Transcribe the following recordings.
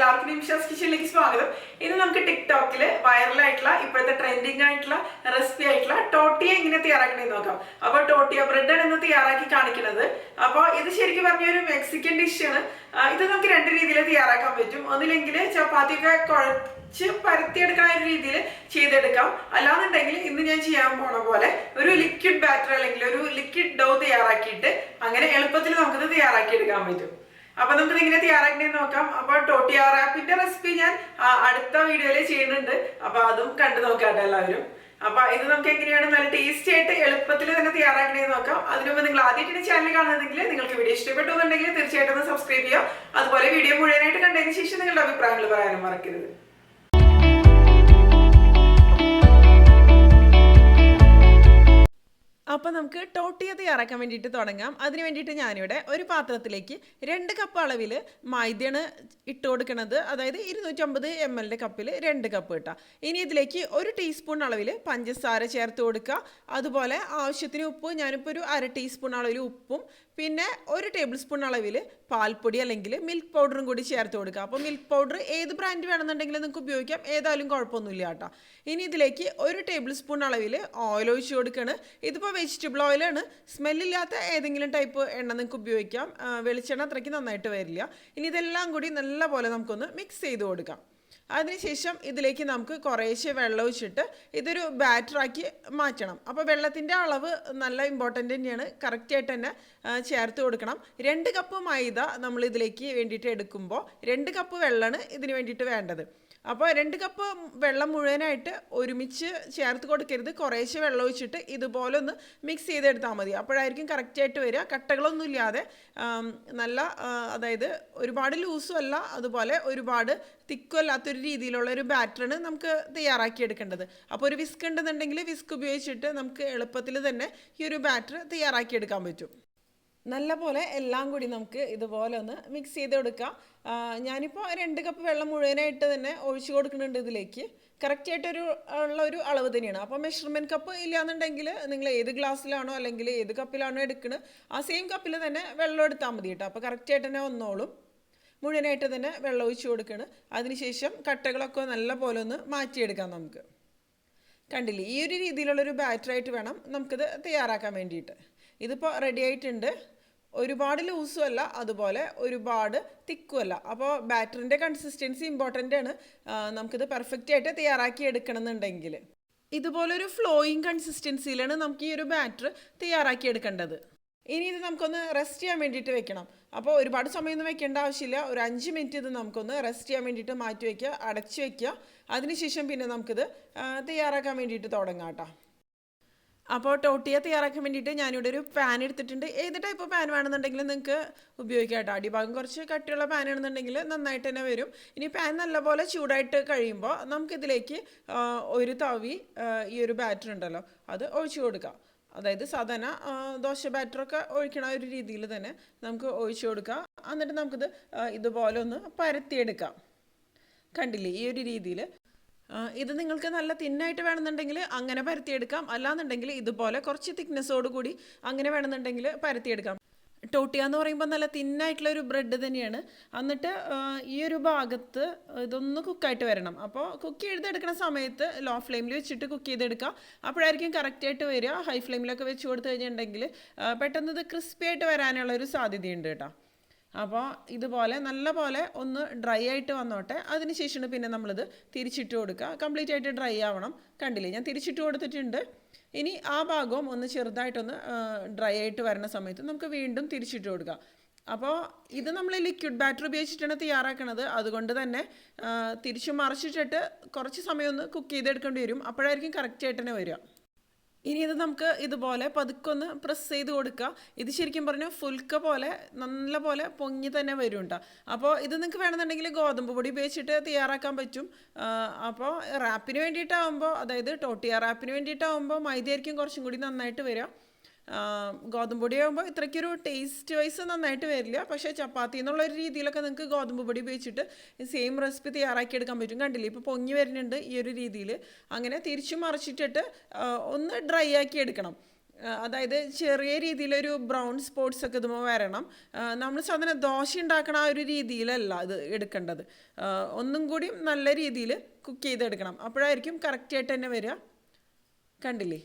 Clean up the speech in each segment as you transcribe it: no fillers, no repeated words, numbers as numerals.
എല്ലാവർക്കും നിമിഷാസ് കിച്ചണിലേക്ക് സ്വാഗതം. ഇന്ന് നമുക്ക് ടിക്ടോക്കിൽ വൈറലായിട്ടുള്ള ഇപ്പോഴത്തെ ട്രെൻഡിങ് ആയിട്ടുള്ള റെസിപ്പി ആയിട്ടുള്ള ടോട്ടിയ എങ്ങനെ തയ്യാറാക്കണമെന്ന് നോക്കാം. അപ്പോൾ ടോട്ടിയ ബ്രെഡാണ് ഇന്ന് തയ്യാറാക്കി കാണിക്കുന്നത്. അപ്പോൾ ഇത് ശരിക്കും പറഞ്ഞ ഒരു മെക്സിക്കൻ ഡിഷാണ്. ഇത് നമുക്ക് രണ്ട് രീതിയിൽ തയ്യാറാക്കാൻ പറ്റും. ഒന്നില്ലെങ്കിൽ ചപ്പാത്തിയൊക്കെ കുഴച്ച് പരത്തിയെടുക്കുന്ന ഒരു രീതിയിൽ ചെയ്തെടുക്കാം. അല്ലാന്നുണ്ടെങ്കിൽ ഇന്ന് ഞാൻ ചെയ്യാൻ പോണ പോലെ ഒരു ലിക്വിഡ് ബാറ്റർ അല്ലെങ്കിൽ ഒരു ലിക്വിഡ് ഡോ തയ്യാറാക്കിയിട്ട് അങ്ങനെ എളുപ്പത്തിൽ നമുക്കിത് തയ്യാറാക്കി എടുക്കാൻ പറ്റും. അപ്പൊ നമുക്ക് ഇങ്ങനെ തയ്യാറാക്കണേന്ന് നോക്കാം. അപ്പൊ ടോട്ടിയ റാപ്പിന്റെ റെസിപ്പി ഞാൻ അടുത്ത വീഡിയോയിൽ ചെയ്യുന്നുണ്ട്. അപ്പൊ അതും കണ്ടു നോക്കാട്ടെ എല്ലാവരും. അപ്പൊ ഇത് നമുക്ക് എങ്ങനെയാണ് നല്ല ടേസ്റ്റി ആയിട്ട് എളുപ്പത്തിൽ തന്നെ തയ്യാറാക്കണേന്ന് നോക്കാം. അതിനുമുമ്പ് നിങ്ങൾ ആദ്യമായിട്ട് ചാനൽ കാണുന്നെങ്കിൽ നിങ്ങൾക്ക് വീഡിയോ ഇഷ്ടപ്പെട്ടുന്നുണ്ടെങ്കിൽ തീർച്ചയായിട്ടും ഒന്ന് സബ്സ്ക്രൈബ് ചെയ്യാം. അതുപോലെ വീഡിയോ മുഴുവനായിട്ട് കണ്ടതിന് ശേഷം നിങ്ങളുടെ അഭിപ്രായങ്ങൾ പറയാനും മറക്കരുത്. അപ്പോൾ നമുക്ക് ടോട്ടിയ തയ്യാറാക്കാൻ വേണ്ടിയിട്ട് തുടങ്ങാം. അതിന് വേണ്ടിയിട്ട് ഞാനിവിടെ ഒരു പാത്രത്തിലേക്ക് 2 കപ്പ് അളവിൽ മൈദയാണ് ഇട്ട് കൊടുക്കുന്നത്. അതായത് 250 ml കപ്പിൽ 2 കപ്പ് ഇട്ടാൽ. ഇനി ഇതിലേക്ക് 1 ടീസ്പൂൺ അളവിൽ പഞ്ചസാര ചേർത്ത് കൊടുക്കുക. അതുപോലെ ആവശ്യത്തിന് ഉപ്പ്, ഞാനിപ്പോൾ ഒരു 1/2 ടീസ്പൂൺ അളവിൽ ഉപ്പും പിന്നെ 1 ടേബിൾ സ്പൂൺ അളവിൽ പാൽപ്പൊടി അല്ലെങ്കിൽ മിൽക്ക് പൗഡറും കൂടി ചേർത്ത് കൊടുക്കുക. അപ്പോൾ മിൽക്ക് പൗഡർ ഏത് ബ്രാൻഡ് വേണമെന്നുണ്ടെങ്കിൽ നിങ്ങൾക്ക് ഉപയോഗിക്കാം, ഏതായാലും കുഴപ്പമൊന്നുമില്ല കേട്ടോ. ഇനി ഇതിലേക്ക് 1 ടേബിൾ സ്പൂൺ അളവിൽ ഓയിൽ ഒഴിച്ച് കൊടുക്കണം. ഇതിപ്പോൾ വെജിറ്റബിൾ ഓയിലാണ്. സ്മെല്ലില്ലാത്ത ഏതെങ്കിലും ടൈപ്പ് എണ്ണ നിങ്ങൾക്ക് ഉപയോഗിക്കാം. വെളിച്ചെണ്ണ അത്രയ്ക്ക് നന്നായിട്ട് വരില്ല. ഇനി ഇതെല്ലാം കൂടി നല്ലപോലെ നമുക്കൊന്ന് മിക്സ് ചെയ്ത് കൊടുക്കാം. അതിനുശേഷം ഇതിലേക്ക് നമുക്ക് കുറേശ്ശെ വെള്ളം ഒഴിച്ചിട്ട് ഇതൊരു ബാറ്ററാക്കി മാറ്റണം. അപ്പോൾ വെള്ളത്തിൻ്റെ അളവ് നല്ല ഇമ്പോർട്ടൻ്റ് തന്നെയാണ്. കറക്റ്റായിട്ട് തന്നെ ചേർത്ത് കൊടുക്കണം. 2 കപ്പ് മൈദ നമ്മൾ ഇതിലേക്ക് വേണ്ടിയിട്ട് എടുക്കുമ്പോൾ 2 കപ്പ് വെള്ളമാണ് ഇതിന് വേണ്ടിയിട്ട് വേണ്ടത്. അപ്പോൾ 2 കപ്പ് വെള്ളം മുഴുവനായിട്ട് ഒരുമിച്ച് ചേർത്ത് കൊടുക്കരുത്. കുറേശ്ശെ വെള്ളം ഒഴിച്ചിട്ട് ഇതുപോലെ ഒന്ന് മിക്സ് ചെയ്തെടുത്താൽ മതി. അപ്പോഴായിരിക്കും കറക്റ്റായിട്ട് വരിക. കട്ടകളൊന്നും ഇല്ലാതെ നല്ല, അതായത് ഒരുപാട് ലൂസും അല്ല, അതുപോലെ ഒരുപാട് തിക്കും അല്ലാത്തൊരു രീതിയിലുള്ള ഒരു ബാറ്ററാണ് നമുക്ക് തയ്യാറാക്കി എടുക്കേണ്ടത്. അപ്പോൾ ഒരു വിസ്ക് ഉണ്ടെന്നുണ്ടെങ്കിൽ വിസ്ക് ഉപയോഗിച്ചിട്ട് നമുക്ക് എളുപ്പത്തിൽ തന്നെ ഈ ഒരു ബാറ്റർ തയ്യാറാക്കി എടുക്കാൻ പറ്റും. നല്ല പോലെ എല്ലാം കൂടി നമുക്ക് ഇതുപോലെ ഒന്ന് മിക്സ് ചെയ്ത് കൊടുക്കാം. ഞാനിപ്പോൾ 2 കപ്പ് വെള്ളം മുഴുവനായിട്ട് തന്നെ ഒഴിച്ചു കൊടുക്കുന്നുണ്ട് ഇതിലേക്ക്. കറക്റ്റായിട്ടൊരു ഒരു അളവ് തന്നെയാണ്. അപ്പോൾ മെഷർമെൻറ്റ് കപ്പ് ഇല്ലയെന്നുണ്ടെങ്കിൽ നിങ്ങൾ ഏത് ഗ്ലാസ്സിലാണോ അല്ലെങ്കിൽ ഏത് കപ്പിലാണോ എടുക്കുന്നത് ആ സെയിം കപ്പിൽ തന്നെ വെള്ളം എടുത്താൽ മതി കേട്ടോ. അപ്പോൾ കറക്റ്റായിട്ട് തന്നെ വന്നോളും. മുഴുവനായിട്ട് തന്നെ വെള്ളം ഒഴിച്ച് കൊടുക്കണം. അതിനുശേഷം കട്ടകളൊക്കെ നല്ല പോലെ ഒന്ന് മാറ്റിയെടുക്കാം നമുക്ക്. കണ്ടില്ലേ, ഈ ഒരു രീതിയിലുള്ളൊരു ബാറ്ററായിട്ട് വേണം നമുക്കിത് തയ്യാറാക്കാൻ വേണ്ടിയിട്ട്. ഇതിപ്പോൾ റെഡി ആയിട്ടുണ്ട്. ഒരുപാട് ലൂസും അല്ല, അതുപോലെ ഒരുപാട് തിക്കും അല്ല. അപ്പോൾ ബാറ്ററിൻ്റെ കൺസിസ്റ്റൻസി ഇമ്പോർട്ടൻ്റ് ആണ്. നമുക്കിത് പെർഫെക്റ്റ് ആയിട്ട് തയ്യാറാക്കി എടുക്കണമെന്നുണ്ടെങ്കിൽ ഇതുപോലൊരു ഫ്ലോയിങ് കൺസിസ്റ്റൻസിയിലാണ് നമുക്ക് ഈ ഒരു ബാറ്റർ തയ്യാറാക്കി എടുക്കേണ്ടത്. ഇനി ഇത് നമുക്കൊന്ന് റെസ്റ്റ് ചെയ്യാൻ വേണ്ടിയിട്ട് വെക്കണം. അപ്പോൾ ഒരുപാട് സമയമൊന്നും വെക്കേണ്ട ആവശ്യമില്ല. ഒരു 5 മിനിറ്റ് ഇത് നമുക്കൊന്ന് റെസ്റ്റ് ചെയ്യാൻ വേണ്ടിയിട്ട് മാറ്റി വയ്ക്കുക, അടച്ച് വയ്ക്കുക. അതിനുശേഷം പിന്നെ നമുക്കിത് തയ്യാറാക്കാൻ വേണ്ടിയിട്ട് തുടങ്ങാം കേട്ടോ. അപ്പോൾ ടോട്ടിയ തയ്യാറാക്കാൻ വേണ്ടിയിട്ട് ഞാനിവിടെ ഒരു പാൻ എടുത്തിട്ടുണ്ട്. ഏത് ടൈപ്പ് പാൻ വേണമെന്നുണ്ടെങ്കിലും നിങ്ങൾക്ക് ഉപയോഗിക്കാം കേട്ടോ. അടിഭാഗം കുറച്ച് കട്ടിയുള്ള പാൻ ആണെന്നുണ്ടെങ്കിൽ നന്നായിട്ട് തന്നെ വരും. ഇനി പാൻ നല്ലപോലെ ചൂടായിട്ട് കഴിയുമ്പോൾ നമുക്കിതിലേക്ക് ഒരു തവി ഈ ഒരു ബാറ്റർ ഉണ്ടല്ലോ അത് ഒഴിച്ചു കൊടുക്കാം. അതായത് സാധാരണ ദോശ ബാറ്ററൊക്കെ ഒഴിക്കണ ഒരു രീതിയിൽ തന്നെ നമുക്ക് ഒഴിച്ചു കൊടുക്കാം. എന്നിട്ട് നമുക്കിത് ഇതുപോലെ ഒന്ന് പരത്തിയെടുക്കാം. കണ്ടില്ലേ, ഈ ഒരു രീതിയിൽ. ഇത് നിങ്ങൾക്ക് നല്ല തിന്നായിട്ട് വേണമെന്നുണ്ടെങ്കിൽ അങ്ങനെ പരത്തിയെടുക്കാം. അല്ലാന്നുണ്ടെങ്കിൽ ഇതുപോലെ കുറച്ച് തിക്നെസ്സോട് കൂടി അങ്ങനെ വേണമെന്നുണ്ടെങ്കിൽ പരത്തിയെടുക്കാം. ടോട്ടിയ എന്ന് പറയുമ്പോൾ നല്ല തിന്നായിട്ടുള്ള ഒരു ബ്രെഡ് തന്നെയാണ്. എന്നിട്ട് ഈ ഒരു ഭാഗത്ത് ഇതൊന്ന് കുക്കായിട്ട് വരണം. അപ്പോൾ കുക്ക് ചെയ്തെടുക്കുന്ന സമയത്ത് ലോ ഫ്ലെയിമിൽ വെച്ചിട്ട് കുക്ക് ചെയ്തെടുക്കുക. അപ്പോഴായിരിക്കും കറക്റ്റായിട്ട് വരിക. ഹൈ ഫ്ലെയിമിലൊക്കെ വെച്ച് കൊടുത്തു കഴിഞ്ഞിട്ടുണ്ടെങ്കിൽ പെട്ടെന്ന് ഇത് ക്രിസ്പി ആയിട്ട് വരാനുള്ളൊരു സാധ്യതയുണ്ട് കേട്ടോ. അപ്പോൾ ഇതുപോലെ നല്ല പോലെ ഒന്ന് ഡ്രൈ ആയിട്ട് വന്നോട്ടെ. അതിനുശേഷമാണ് പിന്നെ നമ്മളിത് തിരിച്ചിട്ട് കൊടുക്കുക. കംപ്ലീറ്റ് ആയിട്ട് ഡ്രൈ ആവണം. കണ്ടില്ലേ, ഞാൻ തിരിച്ചിട്ട് കൊടുത്തിട്ടുണ്ട്. ഇനി ആ ഭാഗവും ഒന്ന് ചെറുതായിട്ടൊന്ന് ഡ്രൈ ആയിട്ട് വരുന്ന സമയത്ത് നമുക്ക് വീണ്ടും തിരിച്ചിട്ട് കൊടുക്കുക. അപ്പോൾ ഇത് നമ്മൾ ലിക്വിഡ് ബാറ്റർ ഉപയോഗിച്ചിട്ടാണ് തയ്യാറാക്കുന്നത്. അതുകൊണ്ട് തന്നെ തിരിച്ചു മറിച്ചിട്ടിട്ട് കുറച്ച് സമയം ഒന്ന് കുക്ക് ചെയ്തെടുക്കേണ്ടി വരും. അപ്പോഴായിരിക്കും കറക്റ്റായിട്ട് തന്നെ വരിക. ഇനി ഇത് നമുക്ക് ഇതുപോലെ പതുക്കൊന്ന് പ്രസ് ചെയ്ത് കൊടുക്കുക. ഇത് ശരിക്കും പറഞ്ഞാൽ ഫുൽക്ക പോലെ നല്ല പോലെ പൊങ്ങി തന്നെ വരും കേട്ടോ. അപ്പോൾ ഇത് നിങ്ങൾക്ക് വേണമെന്നുണ്ടെങ്കിൽ ഗോതമ്പ് പൊടി ഉപയോഗിച്ചിട്ട് തയ്യാറാക്കാൻ പറ്റും. അപ്പോൾ റാപ്പിന് വേണ്ടിയിട്ടാവുമ്പോൾ, അതായത് ടോട്ടിയ റാപ്പിന് വേണ്ടിയിട്ടാവുമ്പോൾ മൈദയായിരിക്കും കുറച്ചും കൂടി നന്നായിട്ട് വരിക. ഗോതമ്പ് പൊടി ആകുമ്പോൾ ഇത്രയ്ക്കൊരു ടേസ്റ്റ് വൈസ് നന്നായിട്ട് വരില്ല. പക്ഷേ ചപ്പാത്തി എന്നുള്ളൊരു രീതിയിലൊക്കെ നിങ്ങൾക്ക് ഗോതമ്പ് പൊടി ഉപയോഗിച്ചിട്ട് സെയിം റെസിപ്പി തയ്യാറാക്കിയെടുക്കാൻ പറ്റും. കണ്ടില്ലേ, ഇപ്പോൾ പൊങ്ങി വരുന്നുണ്ട് ഈ ഒരു രീതിയിൽ. അങ്ങനെ തിരിച്ചു മറിച്ചിട്ടിട്ട് ഒന്ന് ഡ്രൈ ആക്കി എടുക്കണം. അതായത് ചെറിയ രീതിയിലൊരു ബ്രൗൺ സ്പോട്ട്സ് ഒക്കെ ഇതുമ്പോൾ വരണം. നമ്മൾ സാധാരണ ദോശ ഉണ്ടാക്കണ ആ ഒരു രീതിയിലല്ല ഇത് എടുക്കേണ്ടത്. ഒന്നും കൂടി നല്ല രീതിയിൽ കുക്ക് ചെയ്തെടുക്കണം. അപ്പോഴായിരിക്കും കറക്റ്റായിട്ട് തന്നെ വരിക. കണ്ടില്ലേ?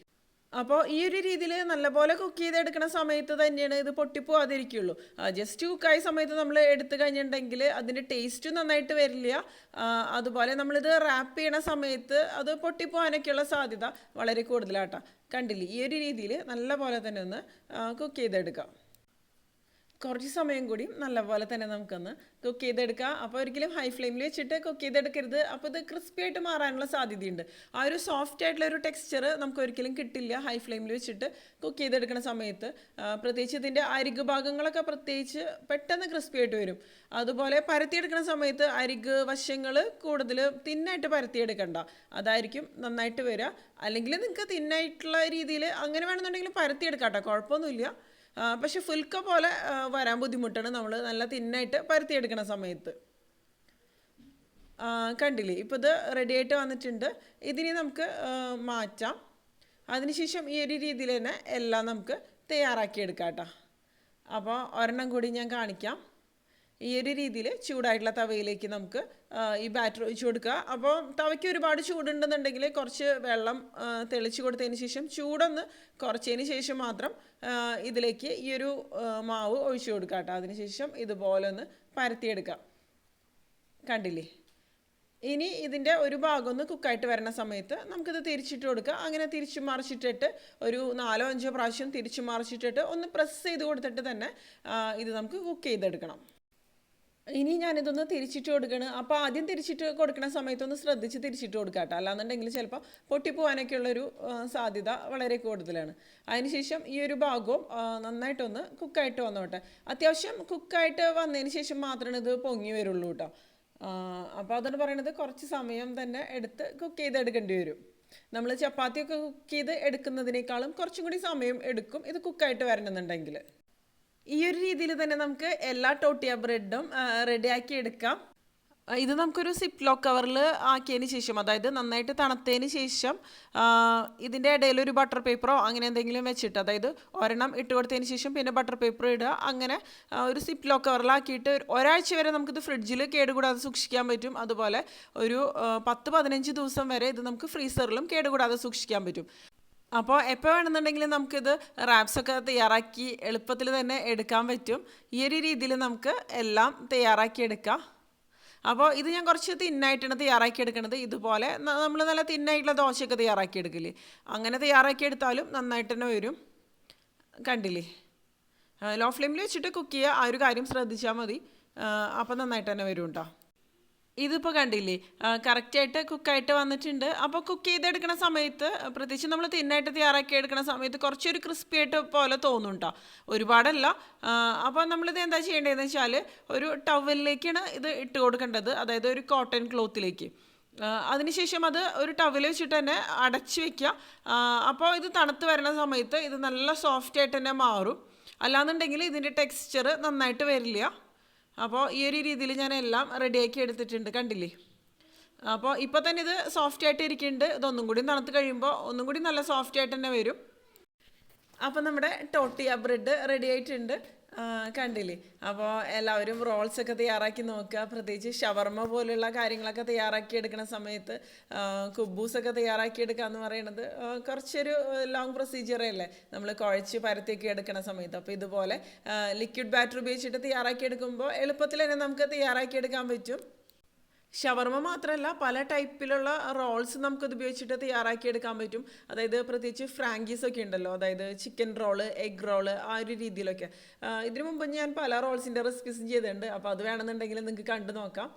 അപ്പോൾ ഈ ഒരു രീതിയിൽ നല്ലപോലെ കുക്ക് ചെയ്തെടുക്കുന്ന സമയത്ത് തന്നെയാണ് ഇത് പൊട്ടിപ്പോവാതിരിക്കുള്ളൂ. ജസ്റ്റ് കുക്കായ സമയത്ത് നമ്മൾ എടുത്തു കഴിഞ്ഞിട്ടുണ്ടെങ്കിൽ അതിൻ്റെ ടേസ്റ്റ് നന്നായിട്ട് വരില്ല. അതുപോലെ നമ്മളിത് റാപ്പ് ചെയ്യണ സമയത്ത് അത് പൊട്ടിപ്പോവാനൊക്കെയുള്ള സാധ്യത വളരെ കൂടുതലാട്ടോ. കണ്ടില്ലേ? ഈ ഒരു രീതിയിൽ നല്ല പോലെ തന്നെ ഒന്ന് കുക്ക് ചെയ്തെടുക്കാം. കുറച്ച് സമയം കൂടി നല്ലപോലെ തന്നെ നമുക്കൊന്ന് കുക്ക് ചെയ്തെടുക്കാം. അപ്പോൾ ഒരിക്കലും ഹൈ ഫ്ലെയിമിൽ വെച്ചിട്ട് കുക്ക് ചെയ്തെടുക്കരുത്. അപ്പോൾ ഇത് ക്രിസ്പി ആയിട്ട് മാറാനുള്ള സാധ്യതയുണ്ട്. ആ ഒരു സോഫ്റ്റ് ആയിട്ടുള്ള ഒരു ടെക്സ്ചർ നമുക്ക് ഒരിക്കലും കിട്ടില്ല ഹൈ ഫ്ലെയിമിൽ വെച്ചിട്ട് കുക്ക് ചെയ്തെടുക്കുന്ന സമയത്ത്. പ്രത്യേകിച്ച് ഇതിൻ്റെ അരികു ഭാഗങ്ങളൊക്കെ പ്രത്യേകിച്ച് പെട്ടെന്ന് ക്രിസ്പി ആയിട്ട് വരും. അതുപോലെ പരത്തിയെടുക്കുന്ന സമയത്ത് അരിക് വശങ്ങൾ കൂടുതൽ തിന്നായിട്ട് പരത്തിയെടുക്കണ്ട. അതായിരിക്കും നന്നായിട്ട് വരിക. അല്ലെങ്കിൽ നിങ്ങൾക്ക് തിന്നായിട്ടുള്ള രീതിയിൽ അങ്ങനെ വേണമെന്നുണ്ടെങ്കിൽ പരത്തിയെടുക്കാം കേട്ടോ, കുഴപ്പമൊന്നുമില്ല. പക്ഷെ ഫുൽക്ക പോലെ വരാൻ ബുദ്ധിമുട്ടാണ് നമ്മൾ നല്ല തിന്നായിട്ട് പരത്തിയെടുക്കുന്ന സമയത്ത്. കണ്ടില്ലേ? ഇപ്പോൾ ഇത് റെഡി ആയിട്ട് വന്നിട്ടുണ്ട്. ഇതിനെ നമുക്ക് മാറ്റാം. അതിനുശേഷം ഈ ഒരു രീതിയിൽ തന്നെ എല്ലാം നമുക്ക് തയ്യാറാക്കിയെടുക്കാം കേട്ടോ. അപ്പോൾ ഒരെണ്ണം കൂടി ഞാൻ കാണിക്കാം. ഈ ഒരു രീതിയിൽ ചൂടായിട്ടുള്ള തവയിലേക്ക് നമുക്ക് ഈ ബാറ്റർ ഒഴിച്ചു കൊടുക്കുക. അപ്പോൾ തവയ്ക്ക് ഒരുപാട് ചൂടുണ്ടെന്നുണ്ടെങ്കിൽ കുറച്ച് വെള്ളം തെളിച്ച് കൊടുത്തതിന് ശേഷം ചൂടൊന്ന് കുറച്ചതിന് ശേഷം മാത്രം ഇതിലേക്ക് ഈ ഒരു മാവ് ഒഴിച്ചു കൊടുക്കുക കേട്ടോ. അതിനുശേഷം ഇതുപോലെ ഒന്ന് പരത്തിയെടുക്കാം. കണ്ടില്ലേ? ഇനി ഇതിൻ്റെ ഒരു ഭാഗം ഒന്ന് കുക്കായിട്ട് വരുന്ന സമയത്ത് നമുക്കിത് തിരിച്ചിട്ട് കൊടുക്കുക. അങ്ങനെ തിരിച്ചു മറിച്ചിട്ടിട്ട് ഒരു 4-5 പ്രാവശ്യം തിരിച്ചു മറിച്ചിട്ടിട്ട് ഒന്ന് പ്രസ് ചെയ്ത് കൊടുത്തിട്ട് തന്നെ ഇത് നമുക്ക് കുക്ക് ചെയ്തെടുക്കണം. ഇനി ഞാനിതൊന്ന് തിരിച്ചിട്ട് കൊടുക്കണം. അപ്പോൾ ആദ്യം തിരിച്ചിട്ട് കൊടുക്കുന്ന സമയത്തൊന്ന് ശ്രദ്ധിച്ച് തിരിച്ചിട്ട് കൊടുക്കുക കേട്ടോ. അല്ലാന്നുണ്ടെങ്കിൽ ചിലപ്പോൾ പൊട്ടിപ്പോവാനൊക്കെയുള്ളൊരു സാധ്യത വളരെ കൂടുതലാണ്. അതിനുശേഷം ഈ ഒരു ഭാഗവും നന്നായിട്ടൊന്ന് കുക്കായിട്ട് വന്നോട്ടെ. അത്യാവശ്യം കുക്കായിട്ട് വന്നതിന് ശേഷം മാത്രമേ ഇത് പൊങ്ങി വരുള്ളൂ കേട്ടോ. അപ്പോൾ അതാണ് പറയണത്, കുറച്ച് സമയം തന്നെ എടുത്ത് കുക്ക് ചെയ്തെടുക്കേണ്ടി വരും. നമ്മൾ ചപ്പാത്തിയൊക്കെ കുക്ക് ചെയ്ത് എടുക്കുന്നതിനേക്കാളും കുറച്ചും കൂടി സമയം എടുക്കും ഇത് കുക്കായിട്ട് വരണമെന്നുണ്ടെങ്കിൽ. ഈ ഒരു രീതിയിൽ തന്നെ നമുക്ക് എല്ലാ ടോട്ടിയ ബ്രെഡും റെഡിയാക്കി എടുക്കാം. ഇത് നമുക്കൊരു സിപ്പ് ലോക്ക് കവറിൽ ആക്കിയതിന് ശേഷം, അതായത് നന്നായിട്ട് തണുത്തതിന് ശേഷം ഇതിൻ്റെ ഇടയിൽ ഒരു ബട്ടർ പേപ്പറോ അങ്ങനെ എന്തെങ്കിലും വെച്ചിട്ട്, അതായത് ഒരെണ്ണം ഇട്ട് കൊടുത്തതിന് ശേഷം പിന്നെ ബട്ടർ പേപ്പർ ഇടുക. അങ്ങനെ ഒരു സിപ്പ് ലോക്ക് കവറിലാക്കിയിട്ട് ഒരാഴ്ച വരെ നമുക്കിത് ഫ്രിഡ്ജിൽ കേടുകൂടാതെ സൂക്ഷിക്കാൻ പറ്റും. അതുപോലെ ഒരു 10-15 ദിവസം വരെ ഇത് നമുക്ക് ഫ്രീസറിലും കേടുകൂടാതെ സൂക്ഷിക്കാൻ പറ്റും. അപ്പോൾ എപ്പോൾ വേണമെന്നുണ്ടെങ്കിലും നമുക്കിത് റാപ്സൊക്കെ തയ്യാറാക്കി എളുപ്പത്തിൽ തന്നെ എടുക്കാൻ പറ്റും. ഈ ഒരു രീതിയിൽ നമുക്ക് എല്ലാം തയ്യാറാക്കി എടുക്കാം. അപ്പോൾ ഇത് ഞാൻ കുറച്ച് തിന്നായിട്ടാണ് തയ്യാറാക്കി എടുക്കുന്നത്. ഇതുപോലെ നമ്മൾ നല്ല തിന്നായിട്ടുള്ള ദോശയൊക്കെ തയ്യാറാക്കി എടുക്കില്ലേ, അങ്ങനെ തയ്യാറാക്കി എടുത്താലും നന്നായിട്ട് തന്നെ വരും. കണ്ടില്ലേ? ലോ ഫ്ലെയിമിൽ വെച്ചിട്ട് കുക്ക് ചെയ്യുക, ആ ഒരു കാര്യം ശ്രദ്ധിച്ചാൽ മതി. അപ്പോൾ നന്നായിട്ട് തന്നെ വരും കേട്ടോ. ഇതിപ്പോൾ കണ്ടില്ലേ, കറക്റ്റായിട്ട് കുക്കായിട്ട് വന്നിട്ടുണ്ട്. അപ്പോൾ കുക്ക് ചെയ്തെടുക്കുന്ന സമയത്ത്, പ്രത്യേകിച്ച് നമ്മൾ തിന്നായിട്ട് തയ്യാറാക്കി എടുക്കുന്ന സമയത്ത് കുറച്ചൊരു ക്രിസ്പി ആയിട്ട് പോലെ തോന്നും കേട്ടോ, ഒരുപാടല്ല. അപ്പോൾ നമ്മളിത് എന്താ ചെയ്യേണ്ടതെന്ന് വെച്ചാൽ ഒരു ടവലിലേക്കാണ് ഇത് ഇട്ട് കൊടുക്കേണ്ടത്, അതായത് ഒരു കോട്ടൺ ക്ലോത്തിലേക്ക്. അതിനുശേഷം അത് ഒരു ടവൽ വെച്ചിട്ട് തന്നെ അടച്ച് വയ്ക്കുക. അപ്പോൾ ഇത് തണുത്ത് വരുന്ന സമയത്ത് ഇത് നല്ല സോഫ്റ്റ് ആയിട്ട് തന്നെ മാറും. അല്ലാന്നുണ്ടെങ്കിൽ ഇതിൻ്റെ ടെക്സ്ചർ നന്നായിട്ട് വരില്ല. അപ്പോൾ ഈ ഒരു രീതിയിൽ ഞാൻ എല്ലാം റെഡിയാക്കി എടുത്തിട്ടുണ്ട്. കണ്ടില്ലേ? അപ്പോൾ ഇപ്പോൾ തന്നെ ഇത് സോഫ്റ്റ് ആയിട്ട് ഇരിക്കുന്നുണ്ട്. ഇതൊന്നും കൂടി തണുത്ത് കഴിയുമ്പോൾ ഒന്നും കൂടി നല്ല സോഫ്റ്റ് ആയിട്ട് തന്നെ വരും. അപ്പോൾ നമ്മുടെ ടോട്ടിയ ബ്രെഡ് റെഡി ആയിട്ടുണ്ട്. കണ്ടില്ലേ? അപ്പോൾ എല്ലാവരും റോൾസൊക്കെ തയ്യാറാക്കി നോക്കുക. പ്രത്യേകിച്ച് ഷവർമ പോലുള്ള കാര്യങ്ങളൊക്കെ തയ്യാറാക്കി എടുക്കുന്ന സമയത്ത് കുബൂസൊക്കെ തയ്യാറാക്കി എടുക്കുക എന്ന് പറയുന്നത് കുറച്ചൊരു ലോങ് പ്രൊസീജിയറല്ലേ, നമ്മൾ കുഴച്ച് പരത്തിയൊക്കെ എടുക്കുന്ന സമയത്ത്. അപ്പോൾ ഇതുപോലെ ലിക്വിഡ് ബാറ്റർ ഉപയോഗിച്ചിട്ട് തയ്യാറാക്കി എടുക്കുമ്പോൾ എളുപ്പത്തിൽ തന്നെ നമുക്ക് തയ്യാറാക്കി എടുക്കാൻ പറ്റും. ഷവർമ മാത്രമല്ല, പല ടൈപ്പിലുള്ള റോൾസ് നമുക്കത് ഉപയോഗിച്ചിട്ട് തയ്യാറാക്കിയെടുക്കാൻ പറ്റും. അതായത് പ്രത്യേകിച്ച് ഫ്രാങ്കീസ് ഒക്കെ ഉണ്ടല്ലോ, അതായത് ചിക്കൻ റോള്, എഗ് റോള്, ആ ഒരു രീതിയിലൊക്കെ. ഇതിനു മുമ്പ് ഞാൻ പല റോൾസിൻ്റെ റെസിപ്പീസും ചെയ്തിട്ടുണ്ട്. അപ്പോൾ അത് വേണമെന്നുണ്ടെങ്കിൽ നിങ്ങൾക്ക് കണ്ടു നോക്കാം.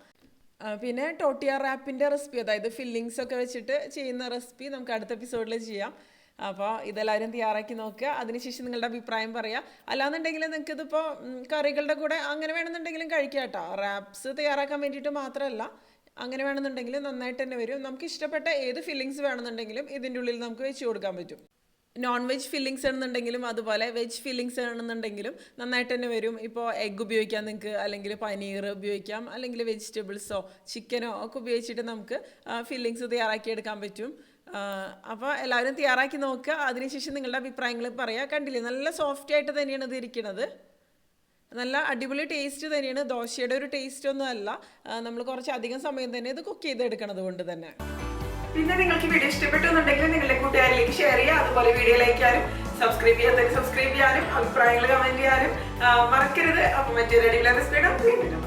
പിന്നെ ടോട്ടിയ റാപ്പിൻ്റെ റെസിപ്പി, അതായത് ഫില്ലിങ്സ് ഒക്കെ വെച്ചിട്ട് ചെയ്യുന്ന റെസിപ്പി നമുക്ക് അടുത്ത എപ്പിസോഡിൽ ചെയ്യാം. അപ്പോൾ ഇതെല്ലാവരും തയ്യാറാക്കി നോക്കുക. അതിനുശേഷം നിങ്ങളുടെ അഭിപ്രായം പറയുക. അല്ലാന്നുണ്ടെങ്കിൽ നിങ്ങൾക്ക് ഇതിപ്പോൾ കറികളുടെ കൂടെ അങ്ങനെ വേണമെന്നുണ്ടെങ്കിലും കഴിക്കാം കേട്ടോ. റാപ്സ് തയ്യാറാക്കാൻ വേണ്ടിയിട്ട് മാത്രമല്ല, അങ്ങനെ വേണമെന്നുണ്ടെങ്കിൽ നന്നായിട്ട് തന്നെ വരും. നമുക്ക് ഇഷ്ടപ്പെട്ട ഏത് ഫില്ലിങ്സ് വേണമെന്നുണ്ടെങ്കിലും ഇതിൻ്റെ ഉള്ളിൽ നമുക്ക് വെച്ച് കൊടുക്കാൻ പറ്റും. നോൺ വെജ് ഫില്ലിങ്സ് ആണെന്നുണ്ടെങ്കിലും അതുപോലെ വെജ് ഫില്ലിങ്സ് ആണെന്നുണ്ടെങ്കിലും നന്നായിട്ട് തന്നെ വരും. ഇപ്പോൾ എഗ്ഗ് ഉപയോഗിക്കാം നിങ്ങൾക്ക്, അല്ലെങ്കിൽ പനീർ ഉപയോഗിക്കാം, അല്ലെങ്കിൽ വെജിറ്റബിൾസോ ചിക്കനോ ഒക്കെ ഉപയോഗിച്ചിട്ട് നമുക്ക് ഫില്ലിങ്സ് തയ്യാറാക്കിയെടുക്കാൻ പറ്റും. അപ്പോൾ എല്ലാവരും തയ്യാറാക്കി നോക്കുക. അതിനുശേഷം നിങ്ങളുടെ അഭിപ്രായങ്ങൾ പറയുക. കണ്ടില്ലേ, നല്ല സോഫ്റ്റ് ആയിട്ട് തന്നെയാണ് ഇത് ഇരിക്കുന്നത്. നല്ല അടിപൊളി ടേസ്റ്റ് തന്നെയാണ്. ദോശയുടെ ഒരു ടേസ്റ്റ് ഒന്നും അല്ല. നമ്മൾ കുറച്ചധികം സമയം തന്നെ ഇത് കുക്ക് ചെയ്തെടുക്കണത് കൊണ്ട് തന്നെ. പിന്നെ നിങ്ങൾക്ക് വീഡിയോ ഇഷ്ടപ്പെട്ടുന്നുണ്ടെങ്കിൽ നിങ്ങളുടെ കൂട്ടുകാരിലേക്ക് ഷെയർ ചെയ്യുക. അതുപോലെ വീഡിയോ ലൈക്ക് ചെയ്യാനും സബ്സ്ക്രൈബ് ചെയ്യാനും അഭിപ്രായങ്ങൾ കമന്റ് ചെയ്യാനും മറക്കരുത്. അപ്പം മറ്റൊരു അടിപൊളി റെസിപ്പിയുടെ വീണ്ടും